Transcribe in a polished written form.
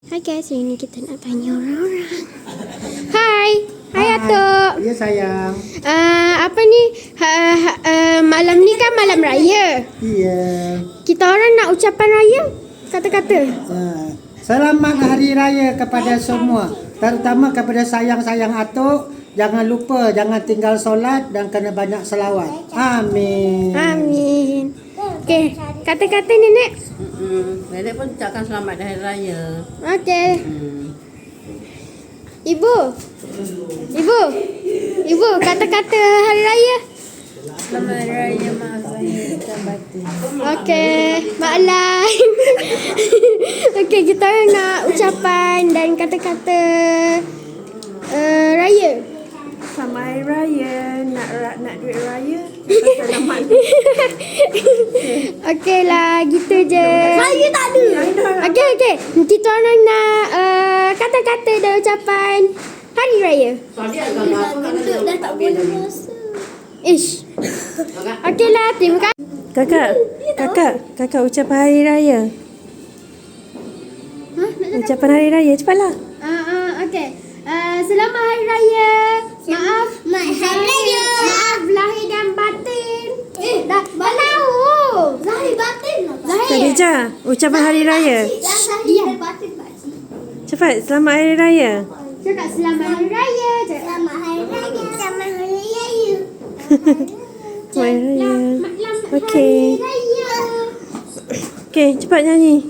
Hai guys, hari ni kita nak tanya orang-orang. Hai Atuk. Ya sayang. Apa ni? Malam ni kan malam raya. Iya. Kita orang nak ucapan raya. Kata-kata. Selamat Hari Raya kepada semua. Terutama kepada sayang-sayang Atuk. Jangan lupa, jangan tinggal solat dan kena banyak selawat. Amin. Amin. Okey, kata-kata nenek. Nenek pun ucapkan selamat Hari Raya. Okey. Ibu, kata-kata hari raya. Selamat Hari Raya, maaf lahir dan batin. Okey, maklum. Okey, kita nak ucapan dan kata-kata raya. Selamat Hari Raya, nak duit raya. Selamat. Okey lah, gitu je. Raya tak ada. Okey. Kita orang nak kata-kata dan ucapan hari raya. Dah tak boleh rasa. Ish. Okey lah, terima kasih. Kakak ucapan hari raya. Ucapan hari raya, cepatlah. Okey. Selamat hari raya. Maaf. Hari Raya. Maaf lahir dan batin. Dah tahu. Lahir batin lah. Khadijah, ucapan hari raya. Lahir batin pakcik. Cepat, selamat hari raya. Cakap selamat hari raya. Selamat Hari Raya. Selamat Hari Raya. Selamat hari raya. Maklum Okey. hari raya. Okey, cepat nyanyi.